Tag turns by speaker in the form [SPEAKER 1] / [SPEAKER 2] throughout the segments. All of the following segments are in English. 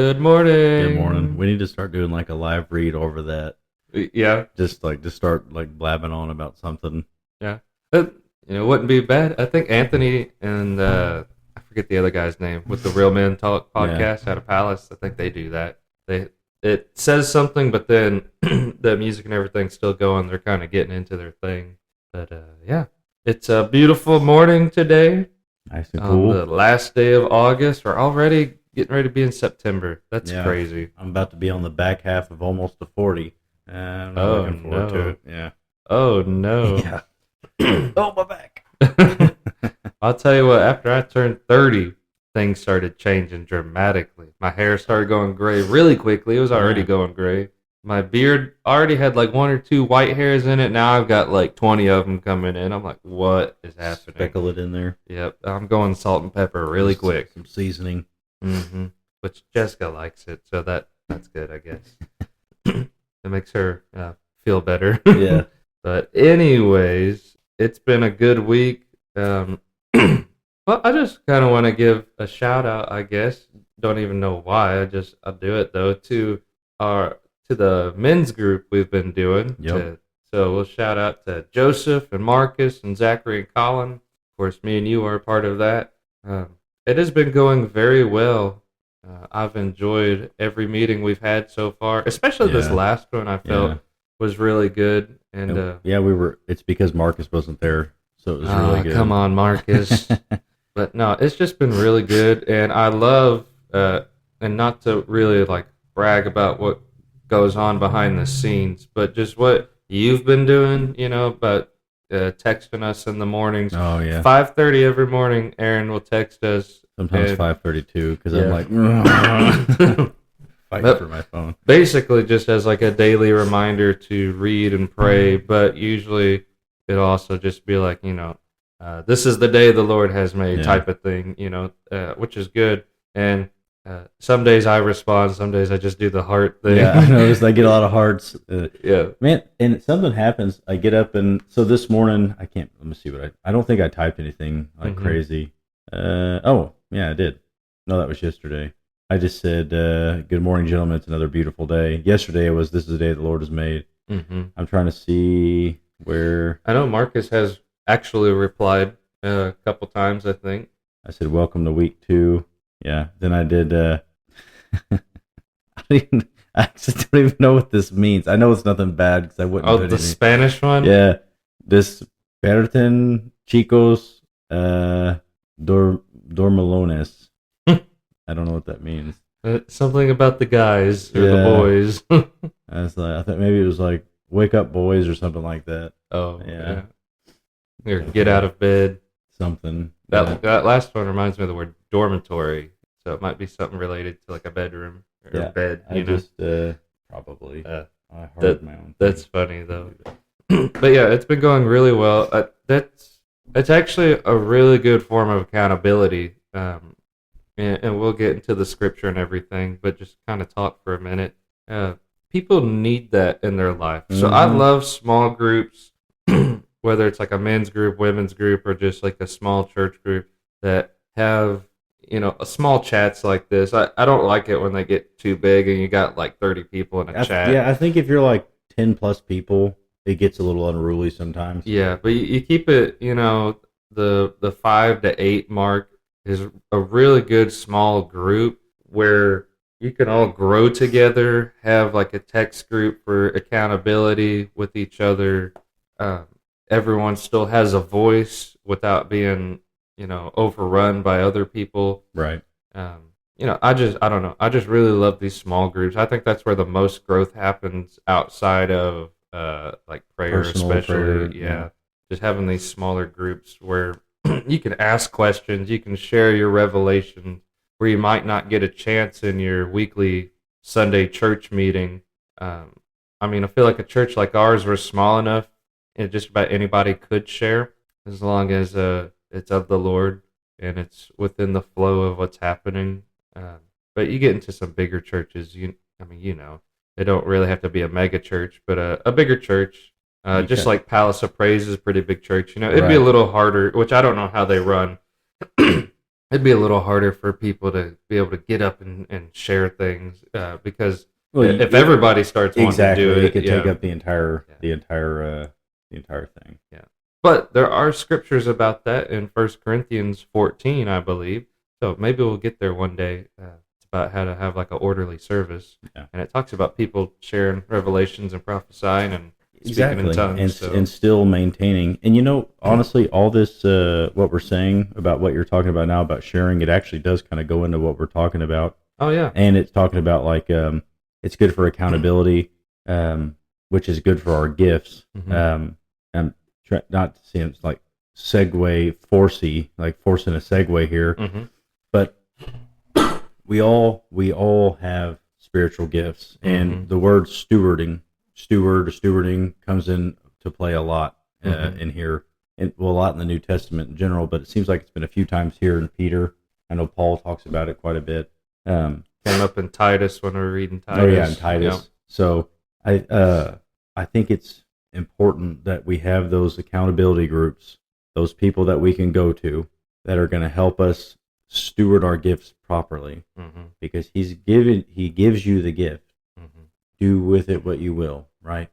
[SPEAKER 1] Good morning.
[SPEAKER 2] Good morning. We need to start doing like a live read over that.
[SPEAKER 1] Yeah,
[SPEAKER 2] Just start like blabbing on about something.
[SPEAKER 1] yeah. It, wouldn't be bad. I think Anthony and I forget the other guy's name with the Real Men Talk podcast out of Palace. I think they do that. It says something, but then the music and everything's still going. They're kind of getting into their thing. But yeah, it's a beautiful morning today.
[SPEAKER 2] Nice and cool.
[SPEAKER 1] On the last day of August. We're already getting ready to be in September. That's crazy.
[SPEAKER 2] I'm about to be on the back half of almost to 40. I'm not looking forward to it. Yeah.
[SPEAKER 1] Oh, no.
[SPEAKER 2] Yeah. Oh, my back.
[SPEAKER 1] I'll tell you what, after I turned 30, things started changing dramatically. My hair started going gray really quickly. It was already going gray. My beard already had like 1 or 2 white hairs in it. Now I've got like 20 of them coming in. I'm like, what is happening?
[SPEAKER 2] Speckle it in there.
[SPEAKER 1] Yep. I'm going salt and pepper really quick.
[SPEAKER 2] Some seasoning.
[SPEAKER 1] Mm-hmm. Which Jessica likes it, so that's good, I guess. It makes her feel better.
[SPEAKER 2] Yeah.
[SPEAKER 1] But anyways, it's been a good week. Well, I just kind of want to give a shout out, I guess. Don't even know why. I'll do it though to the men's group we've been doing.
[SPEAKER 2] Yep.
[SPEAKER 1] So we'll shout out to Joseph and Marcus and Zachary and Colin. Of course, me and you are a part of that. It has been going very well. I've enjoyed every meeting we've had so far, especially this last one. I felt was really good. And
[SPEAKER 2] It's because Marcus wasn't there, so it was really good.
[SPEAKER 1] Come on, Marcus. But no, it's just been really good, and I love and not to really like brag about what goes on behind the scenes, but just what you've been doing. But texting us in the mornings.
[SPEAKER 2] Oh yeah,
[SPEAKER 1] 5:30 every morning. Aaron will text us.
[SPEAKER 2] Sometimes 5:32 because I'm like fighting for my phone.
[SPEAKER 1] Basically, just as like a daily reminder to read and pray, but usually it'll also just be like this is the day the Lord has made type of thing. Which is good. And some days I respond, some days I just do the heart thing.
[SPEAKER 2] Yeah, I noticed I get a lot of hearts.
[SPEAKER 1] Yeah,
[SPEAKER 2] man, and something happens. I get up and so this morning I can't. Let me see what I don't think I typed anything like crazy. Oh yeah, I did. No, that was yesterday. I just said, "Good morning, gentlemen. It's another beautiful day." Yesterday it was, "This is the day the Lord has made." Mm-hmm. I'm trying to see where.
[SPEAKER 1] I know Marcus has actually replied a couple times. I think
[SPEAKER 2] I said, "Welcome to week 2." Yeah. Then I did. I actually don't even know what this means. I know it's nothing bad because I wouldn't.
[SPEAKER 1] Oh, the Spanish one.
[SPEAKER 2] Yeah. Desperten chicos dormilones. I don't know what that means.
[SPEAKER 1] Something about the guys or the boys.
[SPEAKER 2] I thought maybe it was like "wake up, boys" or something like that.
[SPEAKER 1] Oh yeah. Or get out of bed.
[SPEAKER 2] Something.
[SPEAKER 1] That last one reminds me of the word dormitory, so it might be something related to like a bedroom or a bed.
[SPEAKER 2] Probably. I heard my own.
[SPEAKER 1] That's funny though. But yeah, it's been going really well. It's actually a really good form of accountability. And we'll get into the scripture and everything, but just kind of talk for a minute. People need that in their life. So I love small groups, whether it's like a men's group, women's group, or just like a small church group that have, a small chats like this. I don't like it when they get too big and you got like 30 people in a chat.
[SPEAKER 2] Yeah, I think if you're like 10 plus people, it gets a little unruly sometimes.
[SPEAKER 1] Yeah, but you keep it, the 5 to 8 mark is a really good small group where you can all grow together, have like a text group for accountability with each other. Everyone still has a voice without being, overrun by other people.
[SPEAKER 2] Right.
[SPEAKER 1] I don't know. I just really love these small groups. I think that's where the most growth happens outside of like prayer,
[SPEAKER 2] Personal
[SPEAKER 1] especially.
[SPEAKER 2] prayer,
[SPEAKER 1] Yeah. Just having these smaller groups where you can ask questions, you can share your revelation, where you might not get a chance in your weekly Sunday church meeting. I feel like a church like ours, we're small enough, and just about anybody could share, as long as it's of the Lord and it's within the flow of what's happening. But you get into some bigger churches, they don't really have to be a mega church, but a bigger church. Just like Palace of Praise is a pretty big church. It'd be a little harder, which I don't know how they run. it'd be a little harder for people to be able to get up and share things because if everybody starts wanting to do
[SPEAKER 2] it could take up the entire thing.
[SPEAKER 1] Yeah. But there are scriptures about that in 1 Corinthians 14, I believe. So maybe we'll get there one day. It's about how to have like an orderly service. Yeah. And it talks about people sharing revelations and prophesying and speaking in tongues.
[SPEAKER 2] And still maintaining. And honestly, all this, what we're saying about what you're talking about now about sharing, it actually does kind of go into what we're talking about.
[SPEAKER 1] Oh, yeah.
[SPEAKER 2] And it's talking about like, it's good for accountability, which is good for our gifts. And not to seem like forcing a segue here, but we all have spiritual gifts, and the word stewarding comes in to play a lot in here, and a lot in the New Testament in general. But it seems like it's been a few times here in Peter. I know Paul talks about it quite a bit.
[SPEAKER 1] Came up in Titus when we were reading Titus.
[SPEAKER 2] Oh yeah, in Titus. Yep. So I think it's important that we have those accountability groups, those people that we can go to that are going to help us steward our gifts properly, because he gives you the gift. Do with it what you will, right?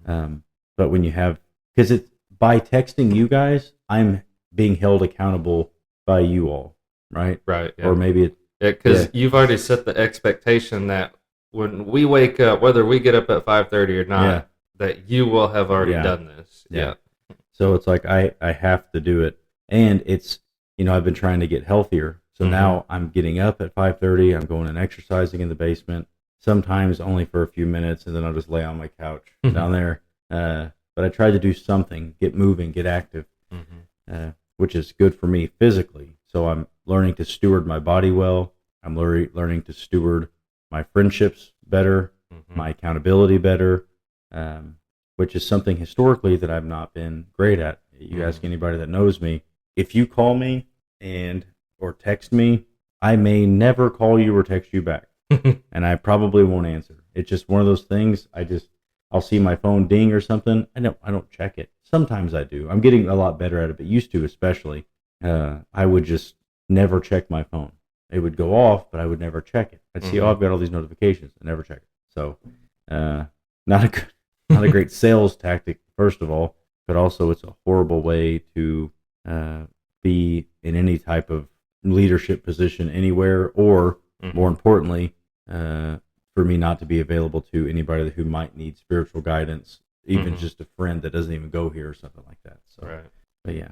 [SPEAKER 2] But when you have, because it's by texting you guys, I'm being held accountable by you all, right?
[SPEAKER 1] Right. Yeah.
[SPEAKER 2] Or maybe
[SPEAKER 1] because you've already set the expectation that when we wake up, whether we get up at 5:30 or not, that you will have already done this. Yeah.
[SPEAKER 2] So it's like I have to do it, and it's I've been trying to get healthier, so now I'm getting up at 5:30. I'm going and exercising in the basement. Sometimes only for a few minutes, and then I'll just lay on my couch down there. But I try to do something, get moving, get active, which is good for me physically. So I'm learning to steward my body well. I'm learning to steward my friendships better, my accountability better, which is something historically that I've not been great at. You ask anybody that knows me, if you call me or text me, I may never call you or text you back. And I probably won't answer. It's just one of those things. I'll see my phone ding or something. I don't check it. Sometimes I do. I'm getting a lot better at it, but used to especially. I would just never check my phone. It would go off, but I would never check it. I'd see, I've got all these notifications. I never check it. So, not a great sales tactic, first of all, but also it's a horrible way to be in any type of leadership position anywhere, or more importantly, for me not to be available to anybody who might need spiritual guidance, even just a friend that doesn't even go here or something like that. So,
[SPEAKER 1] right.
[SPEAKER 2] But yeah.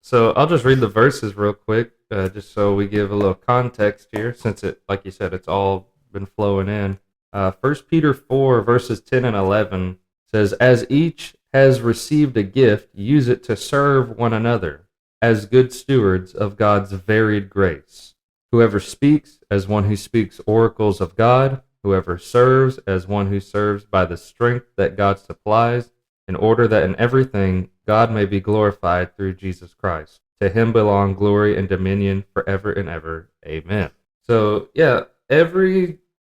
[SPEAKER 1] So I'll just read the verses real quick, just so we give a little context here, since it, like you said, it's all been flowing in. 1 Peter 4, verses 10 and 11 says, "As each has received a gift, use it to serve one another, as good stewards of God's varied grace. Whoever speaks, as one who speaks oracles of God. Whoever serves, as one who serves by the strength that God supplies, in order that in everything God may be glorified through Jesus Christ. To him belong glory and dominion forever and ever. Amen." So, yeah,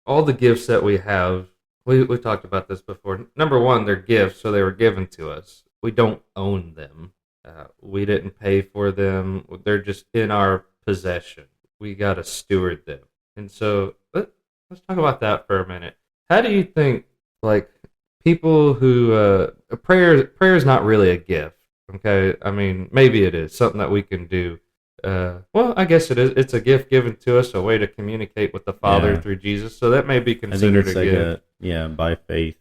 [SPEAKER 1] all the gifts that we have, we talked about this before. Number one, they're gifts, so they were given to us. We don't own them. We didn't pay for them. They're just in our possession. We got to steward them. And so let's talk about that for a minute. How do you think, like, people who prayer is not really a gift, okay? I mean, maybe it is something that we can do. Well, I guess it is. It's a gift given to us, a way to communicate with the Father through Jesus. So that may be considered a gift.
[SPEAKER 2] By faith,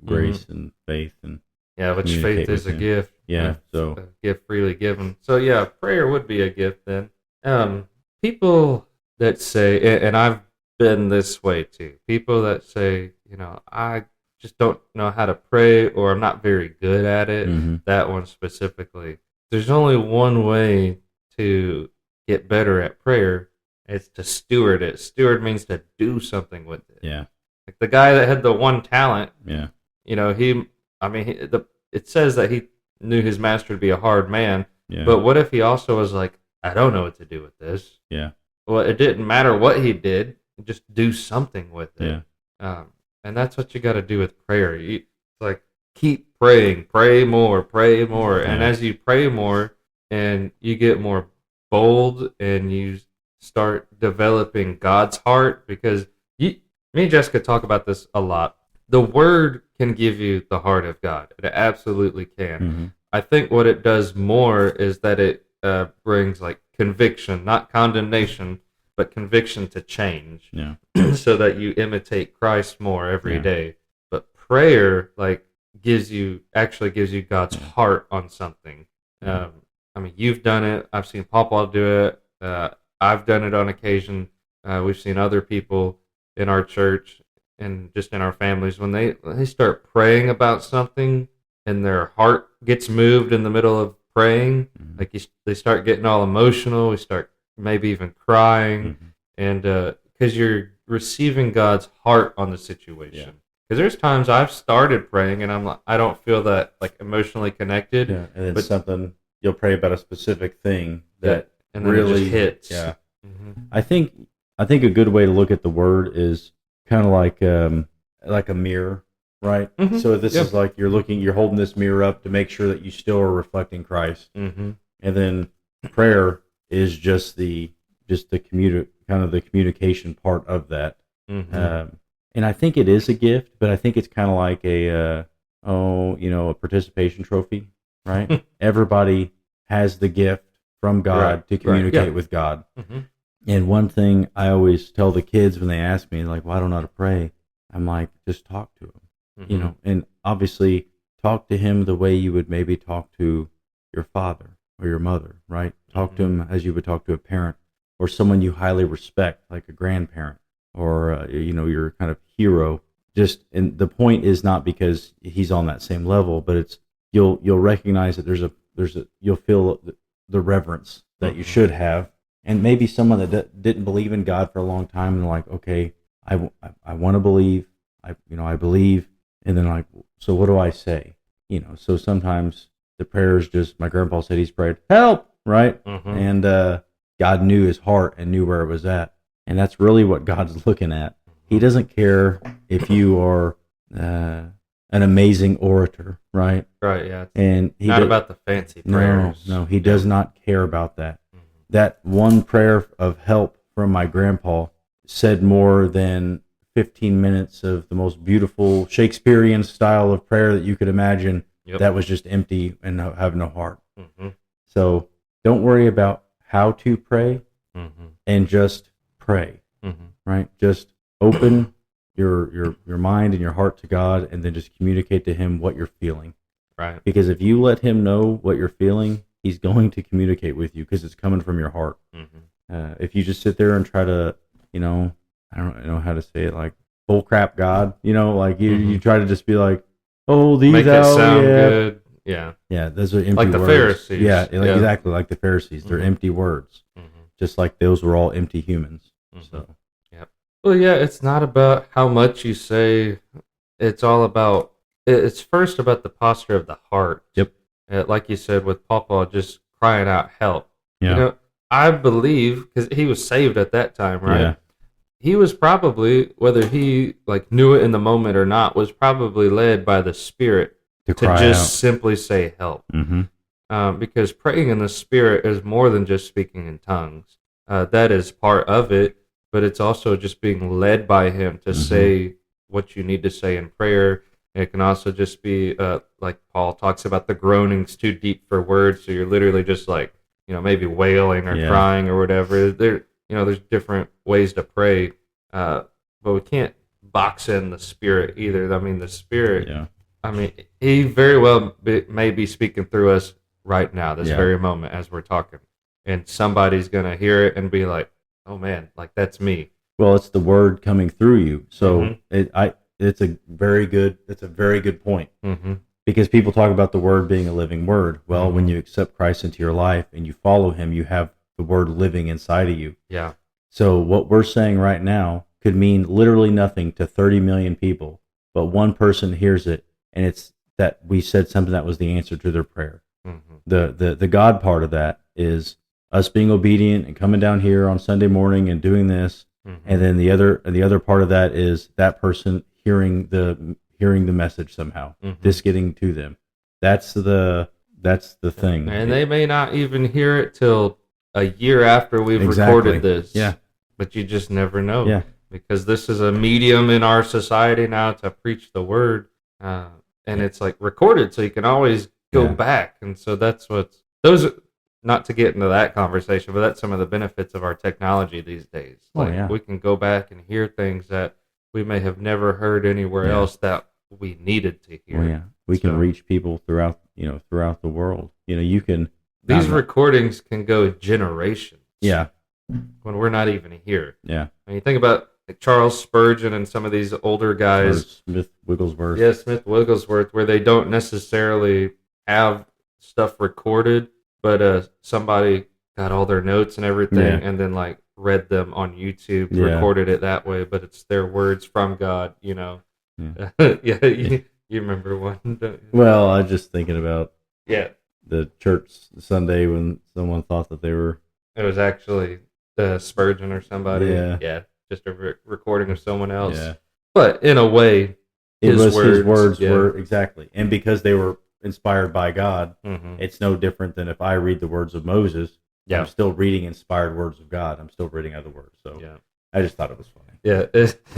[SPEAKER 2] grace and faith, and
[SPEAKER 1] which faith is a gift.
[SPEAKER 2] Yeah, so
[SPEAKER 1] a gift freely given. So yeah, prayer would be a gift then. People that say, and I've been this way too. People that say, I just don't know how to pray, or I'm not very good at it. That one specifically. There's only one way to get better at prayer. It's to steward it. Steward means to do something with it.
[SPEAKER 2] Yeah.
[SPEAKER 1] Like the guy that had the one talent.
[SPEAKER 2] Yeah.
[SPEAKER 1] It says that he knew his master to be a hard man.
[SPEAKER 2] Yeah.
[SPEAKER 1] But what if he also was like, I don't know what to do with this.
[SPEAKER 2] Yeah.
[SPEAKER 1] Well, it didn't matter what he did. Just do something with it.
[SPEAKER 2] Yeah.
[SPEAKER 1] And that's what you got to do with prayer. It's like, keep praying. Pray more. Pray more. Yeah. And as you pray more and you get more bold and you start developing God's heart, because me and Jessica talk about this a lot. The Word can give you the heart of God. It absolutely can.
[SPEAKER 2] Mm-hmm.
[SPEAKER 1] I think what it does more is that it brings like conviction, not condemnation, but conviction to change,
[SPEAKER 2] Yeah.
[SPEAKER 1] so that you imitate Christ more every
[SPEAKER 2] Yeah.
[SPEAKER 1] day. But prayer, like, gives you God's heart on something.
[SPEAKER 2] Yeah.
[SPEAKER 1] I mean, you've done it. I've seen Papa do it. I've done it on occasion. We've seen other people in our church and just in our families, when they start praying about something and their heart gets moved in the middle of praying,
[SPEAKER 2] Mm-hmm.
[SPEAKER 1] like they start getting all emotional. We start maybe even crying,
[SPEAKER 2] Mm-hmm.
[SPEAKER 1] and because you're receiving God's heart on the situation. Because there's times I've started praying and I'm like, I don't feel that like emotionally connected.
[SPEAKER 2] Yeah, and then
[SPEAKER 1] but
[SPEAKER 2] something you'll pray about a specific thing that
[SPEAKER 1] and then
[SPEAKER 2] really
[SPEAKER 1] it just hits.
[SPEAKER 2] Yeah,
[SPEAKER 1] Mm-hmm.
[SPEAKER 2] I think a good way to look at the Word is kind of like a mirror, right?
[SPEAKER 1] Mhm.
[SPEAKER 2] So this
[SPEAKER 1] Yep.
[SPEAKER 2] is like you're holding this mirror up to make sure that you still are reflecting Christ,
[SPEAKER 1] Mm-hmm.
[SPEAKER 2] and then prayer is just the communication part of that.
[SPEAKER 1] Mm-hmm.
[SPEAKER 2] And I think it is a gift, but I think it's kind of like a participation trophy, right? Everybody has the gift from God
[SPEAKER 1] Right,
[SPEAKER 2] to
[SPEAKER 1] right,
[SPEAKER 2] communicate
[SPEAKER 1] yeah.
[SPEAKER 2] with God.
[SPEAKER 1] Mm-hmm.
[SPEAKER 2] And one thing I always tell the kids when they ask me, like, well, I don't know how to pray, I'm like, just talk to him,
[SPEAKER 1] Mm-hmm.
[SPEAKER 2] and obviously talk to him the way you would maybe talk to your father or your mother, right? Talk to him as you would talk to a parent or someone you highly respect, like a grandparent or, your kind of hero. And the point is not because he's on that same level, but it's, you'll recognize that you'll feel the reverence that you should have. And maybe someone that didn't believe in God for a long time, and like, okay, I want to believe, I believe, and then like, so what do I say? So sometimes the prayer is just, my grandpa said he's prayed, help, right?
[SPEAKER 1] Mm-hmm.
[SPEAKER 2] And God knew his heart and knew where it was at, and that's really what God's looking at. He doesn't care if you are an amazing orator, right?
[SPEAKER 1] Right, yeah.
[SPEAKER 2] And he
[SPEAKER 1] Not about the fancy prayers.
[SPEAKER 2] No, he does not care about that. That one prayer of help from my grandpa said more than 15 minutes of the most beautiful Shakespearean style of prayer that you could imagine.
[SPEAKER 1] Yep.
[SPEAKER 2] That was just empty and have no heart.
[SPEAKER 1] Mm-hmm.
[SPEAKER 2] So don't worry about how to pray,
[SPEAKER 1] Mm-hmm.
[SPEAKER 2] and just pray,
[SPEAKER 1] Mm-hmm.
[SPEAKER 2] right? Just open your mind and your heart to God, and then just communicate to him what you're feeling.
[SPEAKER 1] Right.
[SPEAKER 2] Because if you let him know what you're feeling, he's going to communicate with you because it's coming from your heart.
[SPEAKER 1] Mm-hmm.
[SPEAKER 2] If you just sit there and try to, I don't know how to say it, like bull crap God, like you try to just be like, oh, these
[SPEAKER 1] make it sound good. Yeah.
[SPEAKER 2] Yeah, those are empty
[SPEAKER 1] like the
[SPEAKER 2] words.
[SPEAKER 1] Pharisees.
[SPEAKER 2] Yeah, exactly like the Pharisees. They're empty words, just like those were all empty humans. So,
[SPEAKER 1] well, yeah, it's not about how much you say. It's all about. It's first about the posture of the heart.
[SPEAKER 2] Yep.
[SPEAKER 1] Like you said, with Papa just crying out help.
[SPEAKER 2] Yeah.
[SPEAKER 1] I believe, because he was saved at that time, right?
[SPEAKER 2] Yeah.
[SPEAKER 1] He was probably, whether he like knew it in the moment or not, was probably led by the Spirit to just simply say help.
[SPEAKER 2] Mm-hmm.
[SPEAKER 1] Because praying in the Spirit is more than just speaking in tongues. That is part of it, but it's also just being led by Him to say what you need to say in prayer. It can also just be like Paul talks about the groanings too deep for words, so you're literally just like, maybe wailing or crying or whatever. There's different ways to pray, but we can't box in the Spirit either. I mean, the Spirit.
[SPEAKER 2] Yeah.
[SPEAKER 1] I mean, He very well may be speaking through us right now, this very moment as we're talking, and somebody's gonna hear it and be like, "Oh man, like that's me."
[SPEAKER 2] Well, it's the word coming through you, so it's a very good point.
[SPEAKER 1] Mm-hmm.
[SPEAKER 2] Because people talk about the word being a living word. Well, when you accept Christ into your life and you follow him, you have the word living inside of you.
[SPEAKER 1] Yeah.
[SPEAKER 2] So what we're saying right now could mean literally nothing to 30 million people, but one person hears it, and it's that we said something that was the answer to their prayer.
[SPEAKER 1] Mm-hmm.
[SPEAKER 2] The God part of that is us being obedient and coming down here on Sunday morning and doing this. And then the other part of that is that person hearing the message somehow, this getting to them. That's the thing.
[SPEAKER 1] And they may not even hear it till a year after we've
[SPEAKER 2] Exactly.
[SPEAKER 1] recorded this.
[SPEAKER 2] Yeah.
[SPEAKER 1] But you just never know.
[SPEAKER 2] Yeah.
[SPEAKER 1] Because this is a medium in our society now to preach the word. And it's like recorded, so you can always go back. And so that's not to get into that conversation, but that's some of the benefits of our technology these days. Like we can go back and hear things that we may have never heard anywhere else that we needed to hear.
[SPEAKER 2] Well, we can reach people throughout the world. You can.
[SPEAKER 1] These recordings can go generations.
[SPEAKER 2] Yeah.
[SPEAKER 1] When we're not even here.
[SPEAKER 2] Yeah.
[SPEAKER 1] And you think about like Charles Spurgeon and some of these older guys.
[SPEAKER 2] Or Smith Wigglesworth.
[SPEAKER 1] Yeah, Smith Wigglesworth, where they don't necessarily have stuff recorded, but somebody got all their notes and everything and then like read them on YouTube, recorded it that way, but it's their words from God, Yeah, you remember one, don't you?
[SPEAKER 2] Well, I was just thinking about
[SPEAKER 1] the
[SPEAKER 2] church Sunday when someone thought that they were...
[SPEAKER 1] It was actually Spurgeon or somebody.
[SPEAKER 2] Yeah.
[SPEAKER 1] Just a recording of someone else.
[SPEAKER 2] Yeah.
[SPEAKER 1] But in a way, his
[SPEAKER 2] words were exactly. And because they were inspired by God, it's no different than if I read the words of Moses. I'm still reading inspired words of God. I'm still reading other words. So I just thought it was funny.
[SPEAKER 1] Yeah.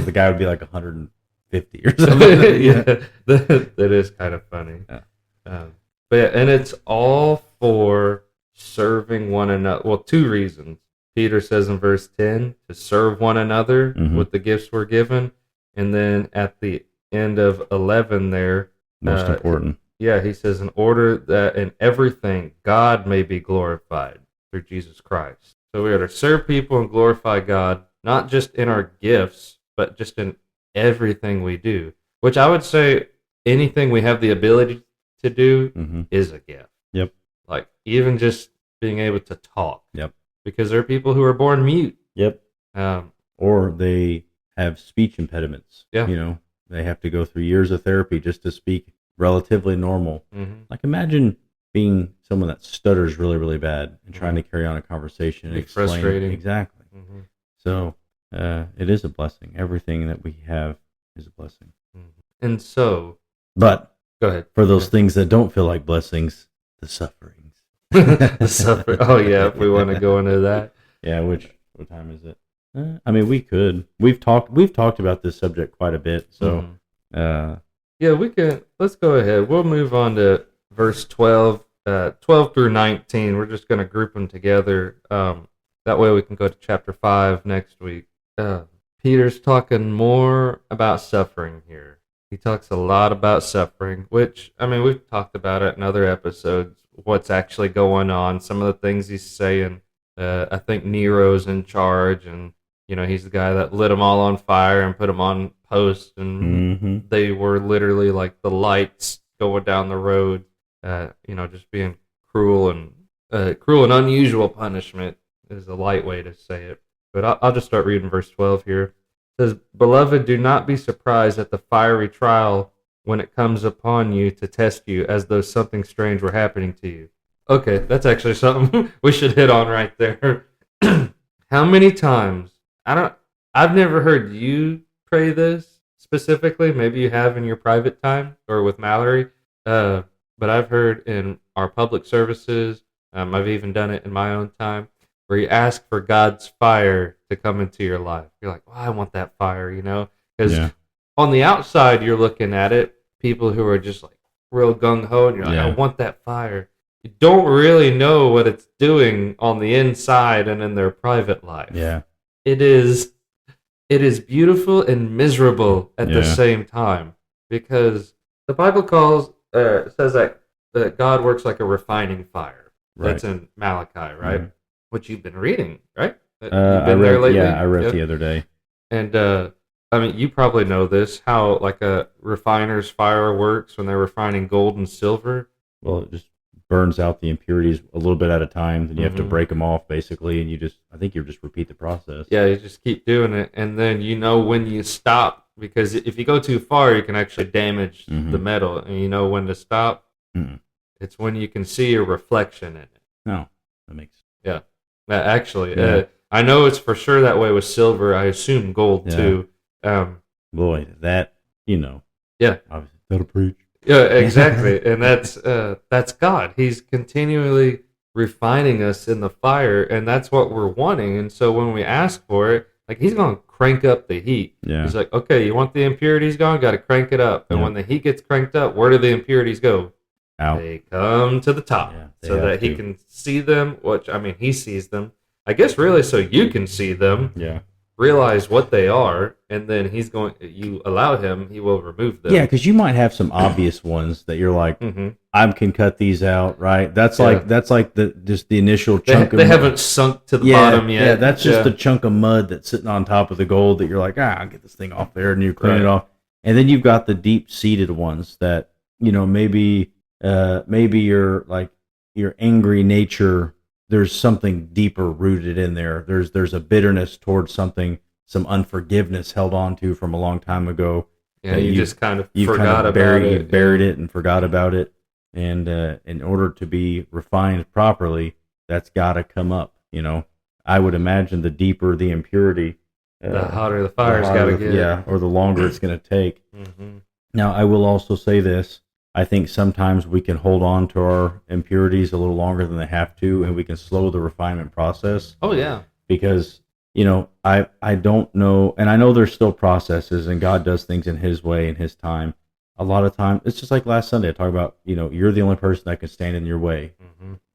[SPEAKER 2] The guy would be like 150 or something.
[SPEAKER 1] That is kind of funny. Yeah. But and it's all for serving one another. Well, two reasons. Peter says in verse 10 to serve one another with the gifts we're given. And then at the end of 11 there.
[SPEAKER 2] Most important.
[SPEAKER 1] Yeah, he says, in order that in everything God may be glorified through Jesus Christ. So we are to serve people and glorify God, not just in our gifts, but just in everything we do. Which I would say anything we have the ability to do is a gift.
[SPEAKER 2] Yep.
[SPEAKER 1] Like even just being able to talk.
[SPEAKER 2] Yep. Because
[SPEAKER 1] there are people who are born mute.
[SPEAKER 2] Yep. Or they have speech impediments.
[SPEAKER 1] Yeah.
[SPEAKER 2] They have to go through years of therapy just to speak relatively normal. Like imagine being someone that stutters really, really bad and trying to carry on a conversation and explain.
[SPEAKER 1] Frustrating.
[SPEAKER 2] Exactly. So it is a blessing. Everything that we have is a blessing.
[SPEAKER 1] And so,
[SPEAKER 2] but
[SPEAKER 1] go ahead.
[SPEAKER 2] For those things that don't feel like blessings, the sufferings.
[SPEAKER 1] The suffering. Oh yeah, if we want to go into that.
[SPEAKER 2] Yeah. What time is it? I mean, we could. We've talked about this subject quite a bit. So.
[SPEAKER 1] Yeah, we can. Let's go ahead. We'll move on to verse 12, 12 through 19. We're just going to group them together. That way we can go to chapter 5 next week. Peter's talking more about suffering here. He talks a lot about suffering, which, I mean, we've talked about it in other episodes, what's actually going on, some of the things he's saying. I think Nero's in charge, and, he's the guy that lit them all on fire and put them on posts, and they were literally like the lights going down the road, just being cruel and unusual punishment is a light way to say it. But I'll just start reading verse 12 here. It says, "Beloved, do not be surprised at the fiery trial when it comes upon you to test you as though something strange were happening to you." Okay, that's actually something we should hit on right there. How many times, I've never heard you pray this specifically. Maybe you have in your private time or with Mallory. But I've heard in our public services, I've even done it in my own time, where you ask for God's fire to come into your life. You're like, well, I want that fire, because on the outside, you're looking at it, people who are just like real gung-ho, and you're like, I want that fire. You don't really know what it's doing on the inside and in their prite life.
[SPEAKER 2] Yeah.
[SPEAKER 1] It is beautiful and miserable at the same time, because the Bible says that God works like a refining fire.
[SPEAKER 2] Right.
[SPEAKER 1] That's in Malachi, right? Which you've been reading, right? You've
[SPEAKER 2] been there lately? Yeah, I read the other day.
[SPEAKER 1] And I mean, you probably know this, how like a refiner's fire works when they're refining gold and silver.
[SPEAKER 2] Well, it just burns out the impurities a little bit at a time, then you have to break them off basically, and I think you just repeat the process.
[SPEAKER 1] Yeah, you just keep doing it, and then when you stop, because if you go too far, you can actually damage the metal, and you know when to stop. It's when you can see your reflection in it.
[SPEAKER 2] No, that makes
[SPEAKER 1] sense. Yeah, actually, I know it's for sure that way with silver. I assume gold too.
[SPEAKER 2] Boy, that
[SPEAKER 1] yeah,
[SPEAKER 2] obviously that'll preach.
[SPEAKER 1] Yeah, exactly, and that's God. He's continually refining us in the fire, and that's what we're wanting. And so when we ask for it, like he's going to crank up the heat.
[SPEAKER 2] Yeah.
[SPEAKER 1] He's like, okay, you want the impurities gone? Got to crank it up. And
[SPEAKER 2] Yeah.
[SPEAKER 1] when the heat gets cranked up, where do the impurities go?
[SPEAKER 2] Out.
[SPEAKER 1] They come to the top,
[SPEAKER 2] Yeah, they
[SPEAKER 1] so
[SPEAKER 2] have
[SPEAKER 1] that he
[SPEAKER 2] to.
[SPEAKER 1] can see them. Which I mean, he sees them. I guess really, so you can see them,
[SPEAKER 2] Yeah.
[SPEAKER 1] realize what they are, and then he's going. You allow him, he will remove them.
[SPEAKER 2] Yeah, because you might have some obvious ones that you're like,
[SPEAKER 1] Mm-hmm.
[SPEAKER 2] I can cut these out, right? That's
[SPEAKER 1] Yeah.
[SPEAKER 2] like the initial
[SPEAKER 1] They,
[SPEAKER 2] chunk.
[SPEAKER 1] they
[SPEAKER 2] of
[SPEAKER 1] haven't sunk to the
[SPEAKER 2] yeah,
[SPEAKER 1] bottom yet.
[SPEAKER 2] Yeah, that's just a chunk of mud that's sitting on top of the gold that you're like, I'll get this thing off there, and you clean it off. And then you've got the deep seated ones that maybe your angry nature. There's something deeper rooted in there. There's a bitterness towards something, some unforgiveness held on to from a long time ago.
[SPEAKER 1] Yeah, you just kind of forgot
[SPEAKER 2] kind of
[SPEAKER 1] about
[SPEAKER 2] buried,
[SPEAKER 1] it.
[SPEAKER 2] You buried it and forgot about it. And in order to be refined properly, that's got to come up. I would imagine the deeper the impurity,
[SPEAKER 1] the hotter the fire's got to get.
[SPEAKER 2] Yeah, or the longer it's going to take.
[SPEAKER 1] Mm-hmm.
[SPEAKER 2] Now, I will also say this. I think sometimes we can hold on to our impurities a little longer than they have to, and we can slow the refinement process.
[SPEAKER 1] Oh, yeah.
[SPEAKER 2] Because, I don't know, and I know there's still processes, and God does things in His way and His time. A lot of time, it's just like last Sunday, I talked about, you're the only person that can stand in your way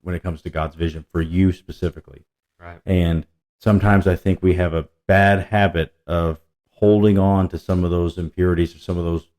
[SPEAKER 2] when it comes to God's vision, for you specifically.
[SPEAKER 1] Right.
[SPEAKER 2] And sometimes I think we have a bad habit of holding on to some of those impurities or some of those.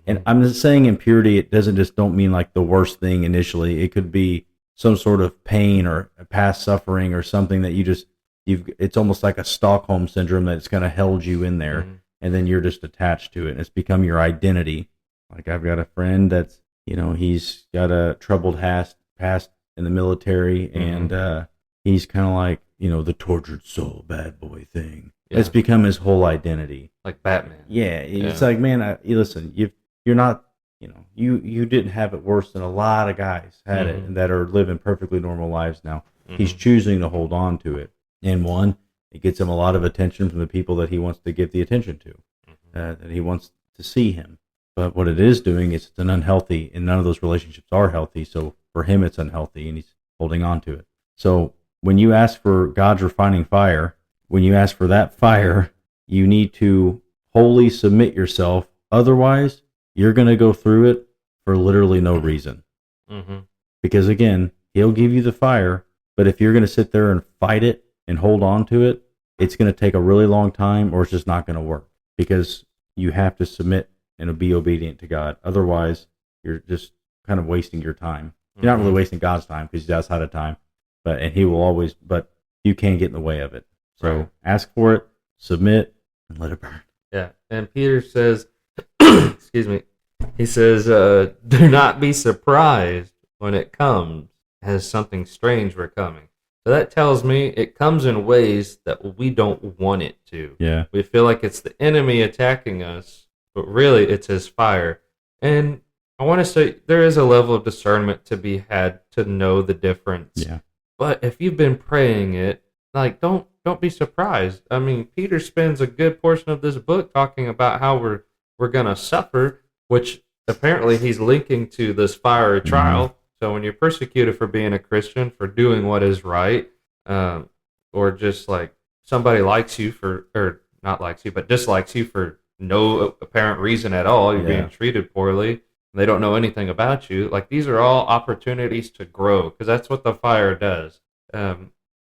[SPEAKER 2] And I'm just saying impurity, it don't mean like the worst thing initially. It could be some sort of pain or a past suffering or something that it's almost like a Stockholm syndrome that's kind of held you in there. And then you're just attached to it. And it's become your identity. Like I've got a friend that's, he's got a troubled past in the military, and he's kind of like, the tortured soul bad boy thing. Yeah. It's become his whole identity.
[SPEAKER 1] Like Batman.
[SPEAKER 2] Yeah, it's like, man, listen, you're not, you didn't have it worse than a lot of guys had it that are living perfectly normal lives now. He's choosing to hold on to it. And one, it gets him a lot of attention from the people that he wants to give the attention to, that he wants to see him. But what it is doing is it's an unhealthy, and none of those relationships are healthy. So for him, it's unhealthy, and he's holding on to it. So when you ask for God's refining fire, when you ask for that fire, you need to wholly submit yourself. Otherwise, you're going to go through it for literally no reason. Because again, He'll give you the fire, but if you're going to sit there and fight it and hold on to it, it's going to take a really long time, or it's just not going to work, because you have to submit and be obedient to God. Otherwise, you're just kind of wasting your time. You're not really wasting God's time, because He's outside of time, but you can get in the way of it. So ask for it, submit, and let it burn.
[SPEAKER 1] Yeah. And Peter says, excuse me, he says, do not be surprised when it comes, as something strange were coming. So that tells me it comes in ways that we don't want it to.
[SPEAKER 2] Yeah.
[SPEAKER 1] We feel like it's the enemy attacking us, but really it's His fire. And I want to say there is a level of discernment to be had to know the difference.
[SPEAKER 2] Yeah.
[SPEAKER 1] But if you've been praying it, like don't be surprised. I mean, Peter spends a good portion of this book talking about how we're gonna suffer, which apparently he's linking to this fiery trial. So when you're persecuted for being a Christian, for doing what is right, or just like somebody likes you or not likes you, but dislikes you for no apparent reason at all, you're being treated poorly, they don't know anything about you. Like, these are all opportunities to grow, because that's what the fire does.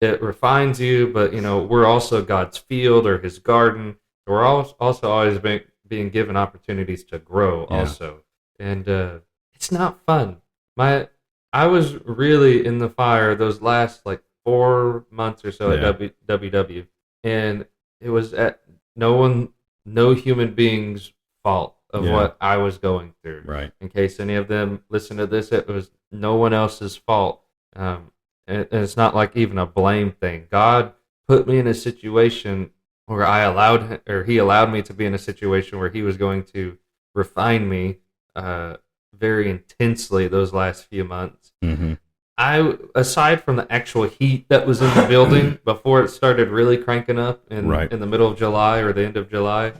[SPEAKER 1] It refines you, but we're also God's field or His garden. We're also always being given opportunities to grow also, and it's not fun. I was really in the fire those last like 4 months or so at WW, and it was at no human being's fault of what I was going through.
[SPEAKER 2] Right.
[SPEAKER 1] In case any of them listen to this, it was no one else's fault. And it's not like even a blame thing. God put me in a situation where He allowed me to be in a situation where He was going to refine me very intensely those last few months. Aside from the actual heat that was in the building before it started really cranking up in the middle of July or the end of July,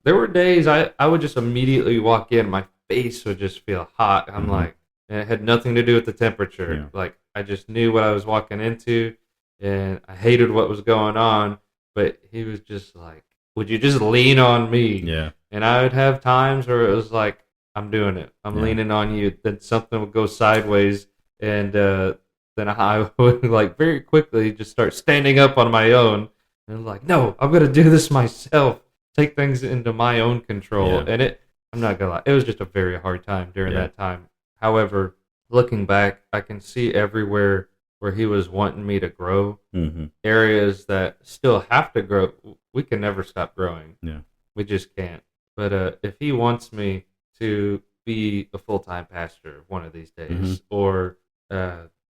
[SPEAKER 1] there were days I would just immediately walk in, my face would just feel hot. I'm like, and it had nothing to do with the temperature.
[SPEAKER 2] Yeah.
[SPEAKER 1] Like I just knew what I was walking into, and I hated what was going on. But he was just like, "Would you just lean on me?"
[SPEAKER 2] Yeah.
[SPEAKER 1] And I would have times where it was like, "I'm doing it. I'm
[SPEAKER 2] Yeah.
[SPEAKER 1] leaning on you." Then something would go sideways, and then I would like very quickly just start standing up on my own and like, "No, I'm gonna do this myself. Take things into my own control."
[SPEAKER 2] Yeah.
[SPEAKER 1] And I'm not gonna lie, it was just a very hard time during
[SPEAKER 2] Yeah.
[SPEAKER 1] that time. However, looking back, I can see everywhere where he was wanting me to grow,
[SPEAKER 2] Mm-hmm.
[SPEAKER 1] areas that still have to grow. We can never stop growing.
[SPEAKER 2] Yeah.
[SPEAKER 1] We just can't. But if he wants me to be a full-time pastor one of these days, or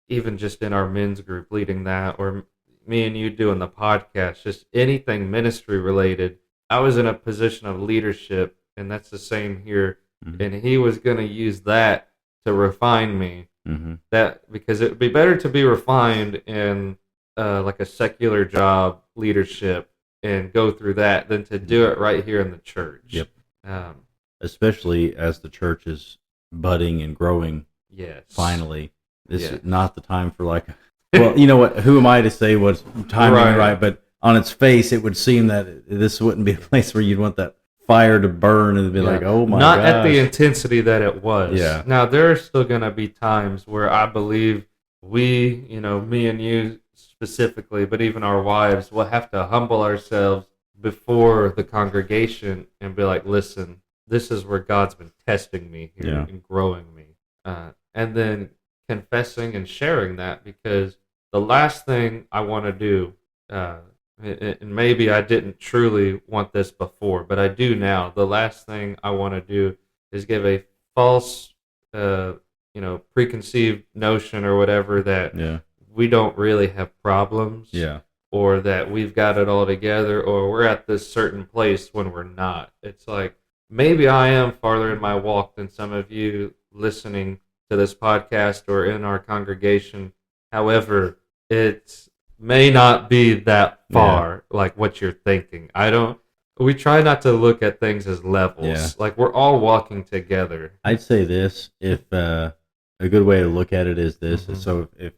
[SPEAKER 1] even just in our men's group leading that, or me and you doing the podcast, just anything ministry related, I was in a position of leadership, and that's the same here.
[SPEAKER 2] Mm-hmm.
[SPEAKER 1] And he was going to use that to refine me.
[SPEAKER 2] Mm-hmm.
[SPEAKER 1] That because it would be better to be refined in like a secular job leadership and go through that than to do it right here in the church.
[SPEAKER 2] Yep.
[SPEAKER 1] Um,
[SPEAKER 2] Especially as the church is budding and growing.
[SPEAKER 1] yes.
[SPEAKER 2] Finally, this
[SPEAKER 1] Yeah.
[SPEAKER 2] is not the time for like. Well, you know what? Who am I to say what's timing right? But on its face, it would seem that this wouldn't be a place where you'd want that fire to burn and be like, oh my god.
[SPEAKER 1] Not at the intensity that it was.
[SPEAKER 2] Yeah.
[SPEAKER 1] Now, there are still going to be times where I believe we, me and you specifically, but even our wives, will have to humble ourselves before the congregation and be like, listen, this is where God's been testing me here and growing me. And then confessing and sharing that, because the last thing I want to do, and maybe I didn't truly want this before, but I do now. The last thing I want to do is give a false, preconceived notion or whatever that we don't really have problems, or that we've got it all together, or we're at this certain place when we're not. It's like, maybe I am farther in my walk than some of you listening to this podcast or in our congregation. However, it may not be that far like what you're thinking. We try not to look at things as levels.
[SPEAKER 2] Yeah.
[SPEAKER 1] Like we're all walking together.
[SPEAKER 2] I'd say this, if a good way to look at it is this.
[SPEAKER 1] Mhm.
[SPEAKER 2] So if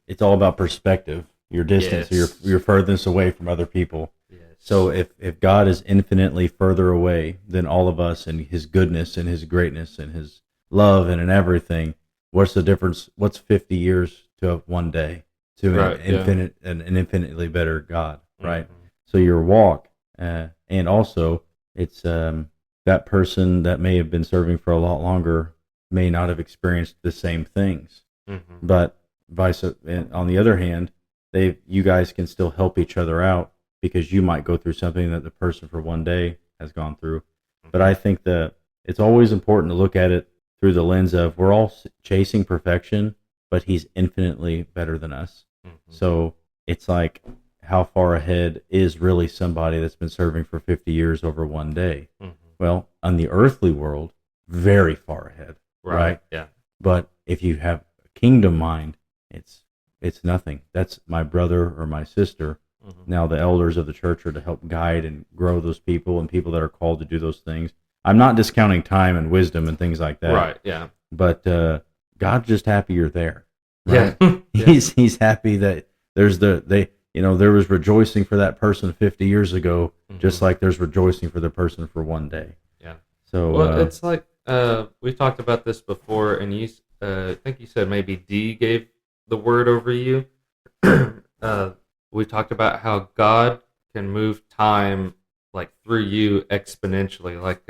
[SPEAKER 2] it's all about perspective, your distance,
[SPEAKER 1] Yes.
[SPEAKER 2] your furthest away from other people.
[SPEAKER 1] Yes.
[SPEAKER 2] So if God is infinitely further away than all of us, and his goodness and his greatness and his love and in everything, what's the difference? What's 50 years to one day to an infinitely better God, right?
[SPEAKER 1] Mhm.
[SPEAKER 2] So your walk, and also it's that person that may have been serving for a lot longer may not have experienced the same things,
[SPEAKER 1] Mhm.
[SPEAKER 2] but on the other hand, you guys can still help each other out, because you might go through something that the person for one day has gone through. But I think that it's always important to look at it through the lens of, we're all chasing perfection, but he's infinitely better than us.
[SPEAKER 1] Mhm.
[SPEAKER 2] So it's like, how far ahead is really somebody that's been serving for 50 years over one day?
[SPEAKER 1] Mhm.
[SPEAKER 2] Well, on the earthly world, very far ahead, right?
[SPEAKER 1] Yeah.
[SPEAKER 2] But if you have a kingdom mind, it's nothing. That's my brother or my sister.
[SPEAKER 1] Mhm.
[SPEAKER 2] Now the elders of the church are to help guide and grow those people, and people that are called to do those things. I'm not discounting time and wisdom and things like that.
[SPEAKER 1] Right. Yeah.
[SPEAKER 2] But God's just happy you're there. Right?
[SPEAKER 1] Yeah.
[SPEAKER 2] He's happy that there was rejoicing for that person 50 years ago, just like there's rejoicing for the person for one day.
[SPEAKER 1] Yeah.
[SPEAKER 2] So
[SPEAKER 1] Well, it's like we talked about this before, and you, I think you said maybe D gave the word over you. We talked about how God can move time like through you exponentially. Like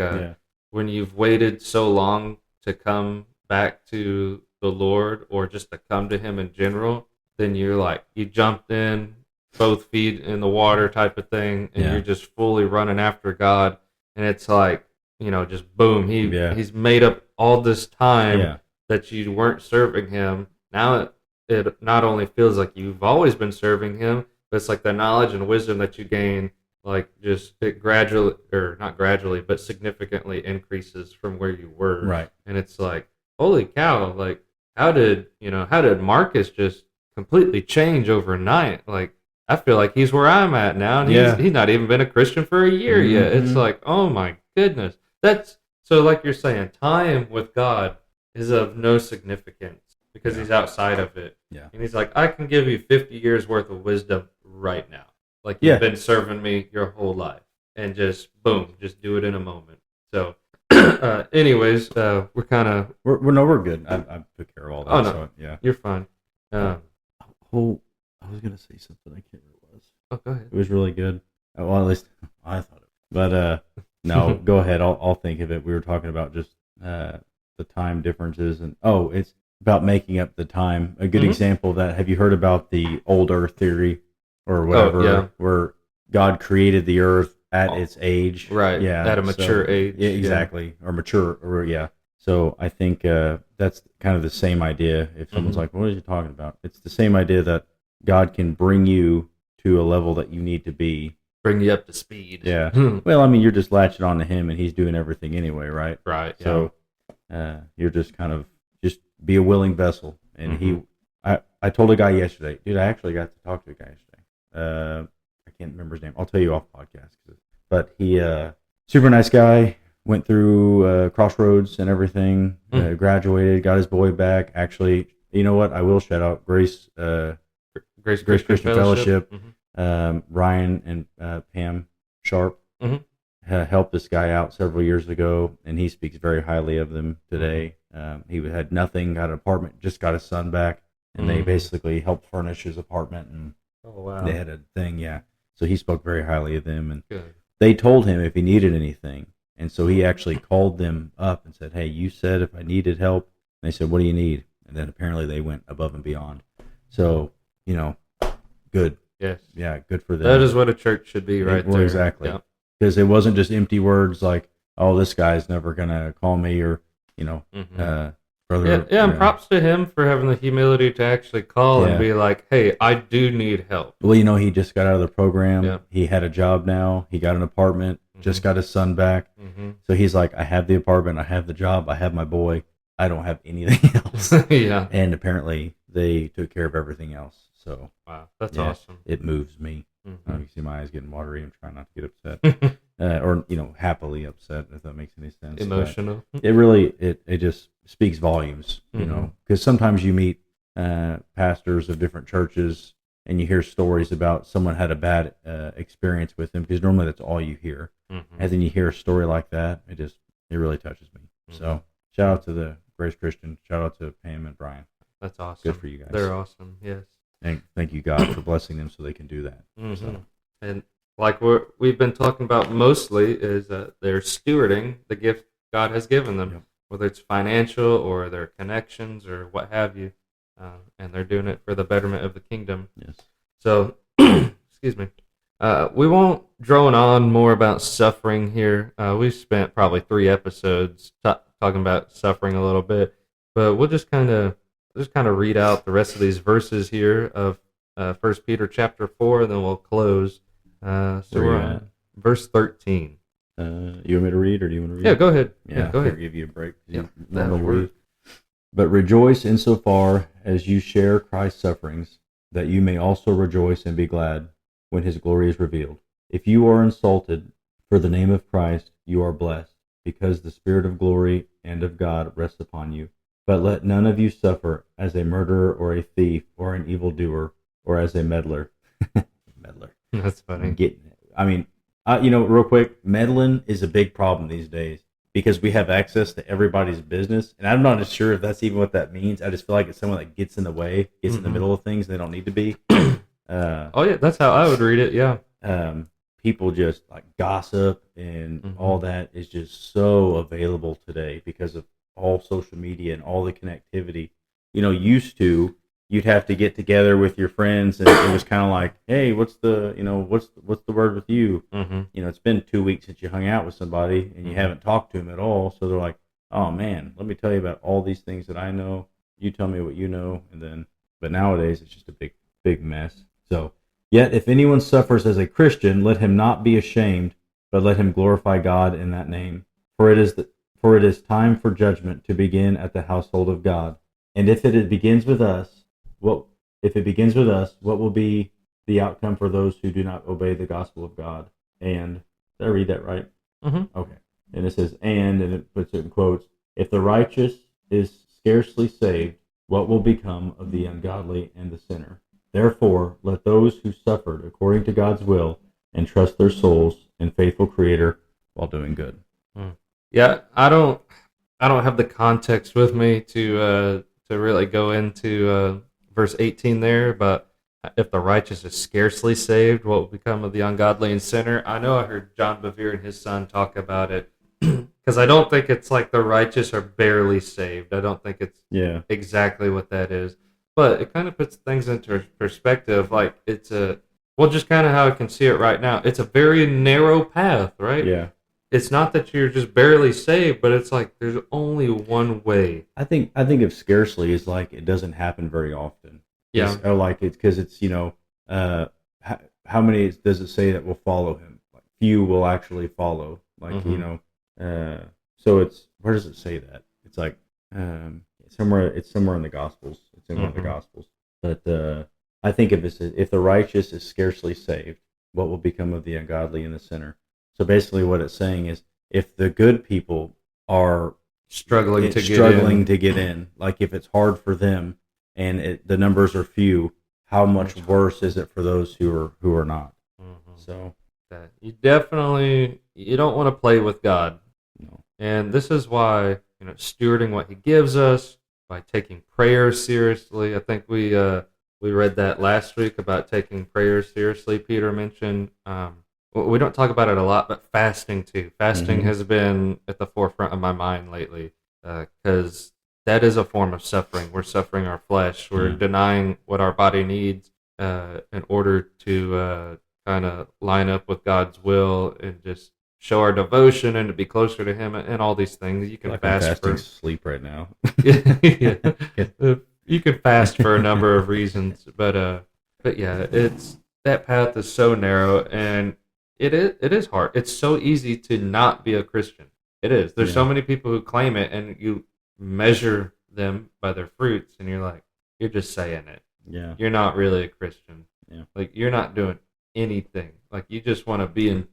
[SPEAKER 1] when you've waited so long to come back to the Lord, or just to come to Him in general, then you're like, you jumped in, both feet in the water type of thing, and you're just fully running after God. And it's like, just boom, he's made up all this time that you weren't serving Him. Now it not only feels like you've always been serving Him, but it's like the knowledge and wisdom that you gain, like just it gradually, or not gradually, but significantly increases from where you were.
[SPEAKER 2] Right.
[SPEAKER 1] And it's like, holy cow, like how did Marcus just completely change overnight? Like, I feel like he's where I'm at now, and he's not even been a Christian for a year yet. It's like, oh my goodness. That's so, like you're saying, time with God is of no significance because he's outside of it.
[SPEAKER 2] Yeah.
[SPEAKER 1] And he's like, I can give you 50 years worth of wisdom right now. Like you've been serving me your whole life. And just, boom, just do it in a moment. So, anyways, we're kind of...
[SPEAKER 2] We're good. I took care of all that.
[SPEAKER 1] Oh, no.
[SPEAKER 2] So, yeah.
[SPEAKER 1] You're fine.
[SPEAKER 2] I was going to say something. I can't remember what it was.
[SPEAKER 1] Oh, go ahead.
[SPEAKER 2] It was really good. Well, at least I thought it. But no, go ahead. I'll think of it. We were talking about just the time differences, and it's about making up the time. A good example of that. Have you heard about the old Earth theory or whatever?
[SPEAKER 1] Oh, yeah.
[SPEAKER 2] Where God created the Earth at its age,
[SPEAKER 1] right? Yeah, at a mature age.
[SPEAKER 2] Yeah, exactly, or mature, or yeah. So I think that's kind of the same idea. If someone's like, "What are you talking about?" It's the same idea that God can bring you to a level that you need to be.
[SPEAKER 1] Bring you up to speed.
[SPEAKER 2] Yeah. Well, I mean, you're just latching on to Him, and He's doing everything anyway, right?
[SPEAKER 1] Right. Yeah.
[SPEAKER 2] So you're just kind of just be a willing vessel. And I told a guy yesterday, dude. I actually got to talk to a guy yesterday. I can't remember his name. I'll tell you off podcast. But he, super nice guy. Went through Crossroads and everything. Graduated, got his boy back. Actually, you know what? I will shout out Grace Christian Fellowship. Ryan and Pam Sharp helped this guy out several years ago, and he speaks very highly of them today. He had nothing, got an apartment, just got his son back, and they basically helped furnish his apartment, and they had a thing, yeah. So he spoke very highly of them, and they told him if he needed anything. And so he actually called them up and said, hey, you said if I needed help. And they said, what do you need? And then apparently they went above and beyond. So, good.
[SPEAKER 1] Yes.
[SPEAKER 2] Yeah, good for them.
[SPEAKER 1] That is what a church should be right there.
[SPEAKER 2] Exactly. Because it wasn't just empty words like, oh, this guy's never going to call me or, brother.
[SPEAKER 1] Yeah, and props to him for having the humility to actually call and be like, hey, I do need help.
[SPEAKER 2] Well, he just got out of the program. Yeah. He had a job now. He got an apartment, just got his son back. So he's like, I have the apartment, I have the job, I have my boy. I don't have anything else.
[SPEAKER 1] Yeah.
[SPEAKER 2] And apparently they took care of everything else. So
[SPEAKER 1] wow, that's awesome.
[SPEAKER 2] It moves me. You see my eyes getting watery. I'm trying not to get upset. Or happily upset, if that makes any sense.
[SPEAKER 1] Emotional.
[SPEAKER 2] But it really it just speaks volumes, because sometimes you meet pastors of different churches and you hear stories about someone had a bad experience with them, because normally that's all you hear. And then you hear a story like that, it really touches me. So shout out to the Grace Christian, shout out to Pam and Brian.
[SPEAKER 1] That's awesome.
[SPEAKER 2] Good for you guys.
[SPEAKER 1] They're awesome. Yes.
[SPEAKER 2] And thank you, God, for blessing them so they can do that. So.
[SPEAKER 1] And like we've been talking about mostly is they're stewarding the gift God has given them, whether it's financial or their connections or what have you, and they're doing it for the betterment of the kingdom.
[SPEAKER 2] Yes.
[SPEAKER 1] So, excuse me. We won't drone on more about suffering here. We've spent probably 3 episodes talking about suffering a little bit, but we'll just kind of read out the rest of these verses here of 1 Peter chapter 4, and then we'll close. So we're on verse 13.
[SPEAKER 2] You want me to read, or do you want to read?
[SPEAKER 1] Yeah, go ahead.
[SPEAKER 2] Yeah,
[SPEAKER 1] go ahead.
[SPEAKER 2] I'll give you a break.
[SPEAKER 1] Yeah,
[SPEAKER 2] But rejoice insofar as you share Christ's sufferings, that you may also rejoice and be glad when his glory is revealed. If you are insulted for the name of Christ, you are blessed, because the Spirit of glory and of God rests upon you. But let none of you suffer as a murderer or a thief or an evildoer or as a meddler. Meddler.
[SPEAKER 1] That's funny.
[SPEAKER 2] Real quick, meddling is a big problem these days because we have access to everybody's business. And I'm not as sure if that's even what that means. I just feel like it's someone that gets in the way, gets in the middle of things they don't need to be.
[SPEAKER 1] That's how I would read it, yeah.
[SPEAKER 2] People just like gossip and all that is just so available today because of all social media and all the connectivity. Used to, you'd have to get together with your friends and it was kind of like, hey, what's the word with you? It's been 2 weeks since you hung out with somebody and you haven't talked to them at all. So they're like, oh man, let me tell you about all these things that I know. You tell me what you know. But nowadays it's just a big mess. So, yet if anyone suffers as a Christian, let him not be ashamed, but let him glorify God in that name. For it is time for judgment to begin at the household of God. And if it begins with us, what will be the outcome for those who do not obey the gospel of God? And did I read that right? Okay. And it says, and it puts it in quotes, if the righteous is scarcely saved, what will become of the ungodly and the sinner? Therefore, let those who suffered according to God's will entrust their souls in faithful Creator while doing good.
[SPEAKER 1] Yeah, I don't have the context with me to really go into verse 18 there, but if the righteous is scarcely saved, what will become of the ungodly and sinner? I know I heard John Bevere and his son talk about it because I don't think it's like the righteous are barely saved. I don't think it's exactly what that is, but it kind of puts things into perspective. Like just kind of how I can see it right now. It's a very narrow path, right?
[SPEAKER 2] Yeah.
[SPEAKER 1] It's not that you're just barely saved, but it's like there's only one way.
[SPEAKER 2] I think if scarcely is like it doesn't happen very often.
[SPEAKER 1] Yeah.
[SPEAKER 2] Or like it's because it's how many does it say that will follow him? Like few will actually follow. Like so it's where does it say that? It's like somewhere in the Gospels. It's in one of the Gospels. But I think if the righteous is scarcely saved, what will become of the ungodly and the sinner? So basically, what it's saying is, if the good people are struggling to get in, like if it's hard for them and the numbers are few, how much worse is it for those who are not? So
[SPEAKER 1] you don't want to play with God. No. And this is why stewarding what He gives us by taking prayer seriously. I think we read that last week about taking prayer seriously. Peter mentioned. We don't talk about it a lot, but fasting too. Fasting has been at the forefront of my mind lately because that is a form of suffering. We're suffering our flesh. We're denying what our body needs in order to kind of line up with God's will and just show our devotion and to be closer to Him and all these things. You can fast for
[SPEAKER 2] sleep right now.
[SPEAKER 1] Yeah. You can fast for a number of reasons, but yeah, that path is so narrow and it is hard. It's so easy to not be a Christian. It is. There's so many people who claim it, and you measure them by their fruits, and you're like, you're just saying it.
[SPEAKER 2] Yeah.
[SPEAKER 1] You're not really a Christian.
[SPEAKER 2] Yeah.
[SPEAKER 1] Like you're not doing anything. Like you just want to be in.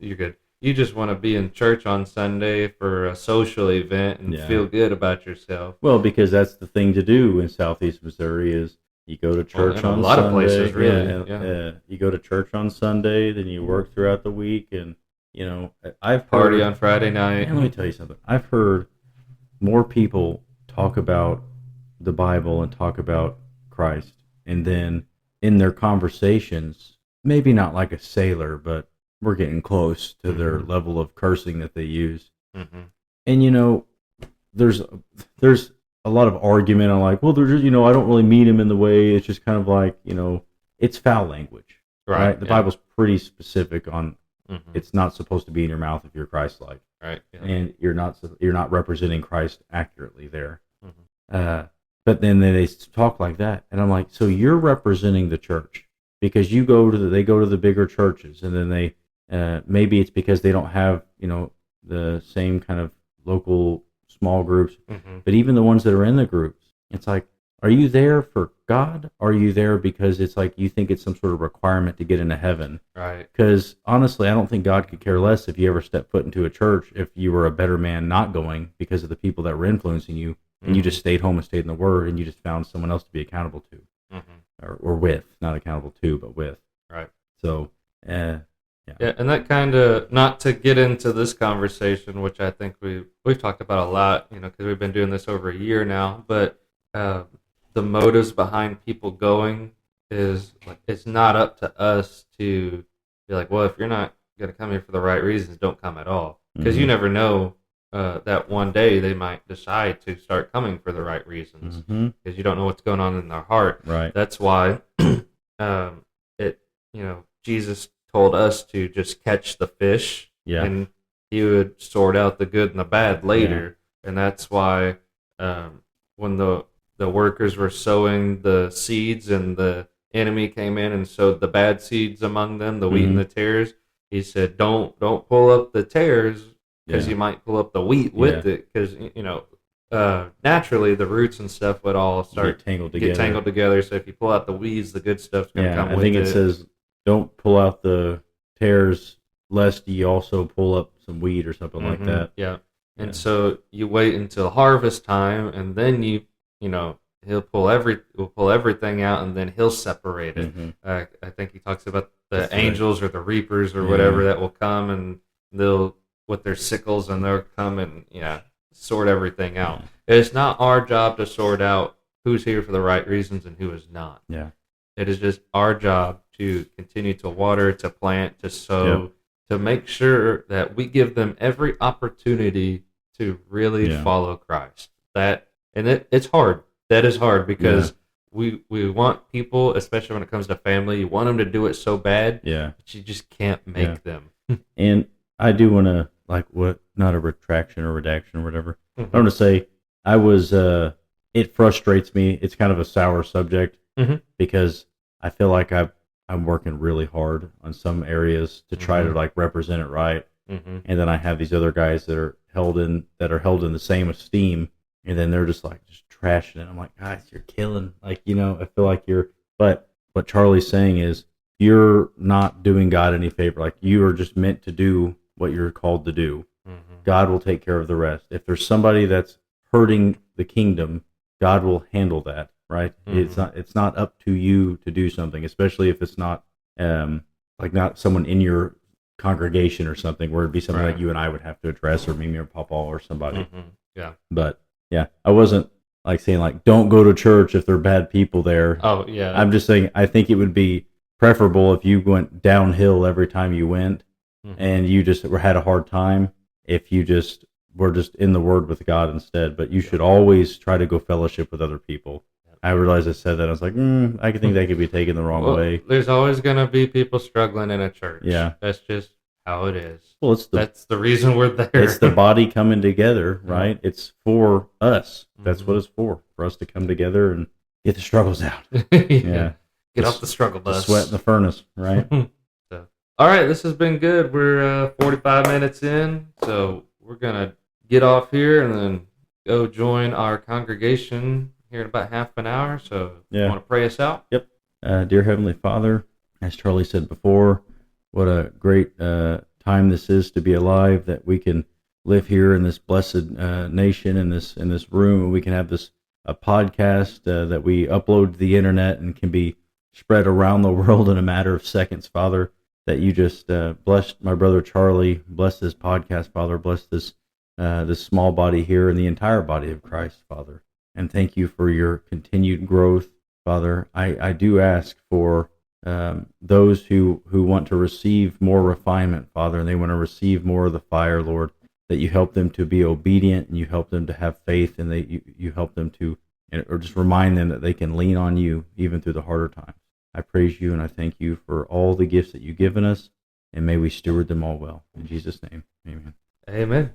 [SPEAKER 1] You're good. You just want to be in church on Sunday for a social event and feel good about yourself.
[SPEAKER 2] Well, because that's the thing to do in Southeast Missouri is. You go to church on
[SPEAKER 1] a lot
[SPEAKER 2] Sunday,
[SPEAKER 1] of places, really.
[SPEAKER 2] You go to church on Sunday, then you work throughout the week, and I've
[SPEAKER 1] party on Friday night.
[SPEAKER 2] Let me tell you something. I've heard more people talk about the Bible and talk about Christ, and then in their conversations, maybe not like a sailor, but we're getting close to their level of cursing that they use. And there's a lot of argument on like, well, there's I don't really mean him in the way. It's just kind of like, it's foul language, right? The Bible's pretty specific on it's not supposed to be in your mouth if you're Christ-like,
[SPEAKER 1] right? Yeah.
[SPEAKER 2] And you're not representing Christ accurately there. But then they talk like that, and I'm like, so you're representing the church because they go to the bigger churches, and then they maybe it's because they don't have the same kind of local small groups, but even the ones that are in the groups, it's like, are you there for God? Or are you there because it's like you think it's some sort of requirement to get into heaven?
[SPEAKER 1] Right.
[SPEAKER 2] Because honestly, I don't think God could care less if you ever step foot into a church if you were a better man not going because of the people that were influencing you, and you just stayed home and stayed in the Word, and you just found someone else to be accountable to, or with, not accountable to, but with.
[SPEAKER 1] Right.
[SPEAKER 2] So,
[SPEAKER 1] yeah, and that kind of, not to get into this conversation, which I think we've talked about a lot, because we've been doing this over a year now, but the motives behind people going is like, it's not up to us to be like, well, if you're not going to come here for the right reasons, don't come at all, because you never know that one day they might decide to start coming for the right reasons, because you don't know what's going on in their heart.
[SPEAKER 2] Right.
[SPEAKER 1] That's why Jesus told us to just catch the fish, and He would sort out the good and the bad later. And that's why when the workers were sowing the seeds and the enemy came in and sowed the bad seeds among them, the wheat and the tares, He said, don't pull up the tares because you might pull up the wheat with it, because naturally the roots and stuff would all start get tangled together. So if you pull out the weeds, the good stuff's going to come with it.
[SPEAKER 2] I think it says, don't pull out the tares lest ye also pull up some weed or something like that.
[SPEAKER 1] Yeah. And
[SPEAKER 2] Yeah.
[SPEAKER 1] so you wait until harvest time, and then he'll pull everything out, and then he'll separate it.
[SPEAKER 2] Mm-hmm.
[SPEAKER 1] I think he talks about the
[SPEAKER 2] That's right.
[SPEAKER 1] angels or the reapers or
[SPEAKER 2] Yeah.
[SPEAKER 1] whatever that will come, and they'll with their sickles, and they'll come and sort everything out.
[SPEAKER 2] Yeah.
[SPEAKER 1] It's not our job to sort out who's here for the right reasons and who is not.
[SPEAKER 2] Yeah.
[SPEAKER 1] It is just our job to continue to water, to plant, to sow,
[SPEAKER 2] Yep.
[SPEAKER 1] to make sure that we give them every opportunity to really follow Christ. It's hard. That is hard because we want people, especially when it comes to family, you want them to do it so bad, but you just can't make them.
[SPEAKER 2] And I do want to, not a retraction or redaction or whatever. I want to say it frustrates me. It's kind of a sour subject because I feel like I'm working really hard on some areas to try to represent it right. And then I have these other guys that are held in the same esteem, and then they're just trashing it. I'm like, guys, you're killing. I feel like but what Charlie's saying is you're not doing God any favor. You are just meant to do what you're called to do. God will take care of the rest. If there's somebody that's hurting the kingdom, God will handle that, right? It's not up to you to do something, especially if it's not not someone in your congregation or something, where it'd be something that you and I would have to address, or Mimi or Papa or somebody. But I wasn't saying don't go to church if they're bad people there.
[SPEAKER 1] Oh yeah.
[SPEAKER 2] I'm just saying I think it would be preferable if you went downhill every time you went, and you just had a hard time. If you just were just in the Word with God instead, but you should always try to go fellowship with other people. I realized I said that. I was like, I could think that could be taken the wrong way.
[SPEAKER 1] There's always going to be people struggling in a church.
[SPEAKER 2] Yeah.
[SPEAKER 1] That's just how it is.
[SPEAKER 2] Well,
[SPEAKER 1] that's the reason we're there.
[SPEAKER 2] It's the body coming together, right? It's for us. That's what it's for us to come together and get the struggles out.
[SPEAKER 1] Get off the struggle bus.
[SPEAKER 2] The sweat in the furnace, right?
[SPEAKER 1] All right, this has been good. We're 45 minutes in, so we're going to get off here and then go join our congregation here in about half an hour. So you want to pray us out?
[SPEAKER 2] Yep. Dear Heavenly Father, as Charlie said before, what a great time this is to be alive, that we can live here in this blessed nation, in this room, and we can have this a podcast that we upload to the internet and can be spread around the world in a matter of seconds, Father. That you just blessed my brother Charlie, bless this podcast, Father, bless this small body here and the entire body of Christ, Father. And thank you for your continued growth, Father. I do ask for those who want to receive more refinement, Father, and they want to receive more of the fire, Lord, that you help them to be obedient, and you help them to have faith, and you help them to, or just remind them that they can lean on you even through the harder times. I praise you and I thank you for all the gifts that you've given us, and may we steward them all well. In Jesus' name, amen.
[SPEAKER 1] Amen.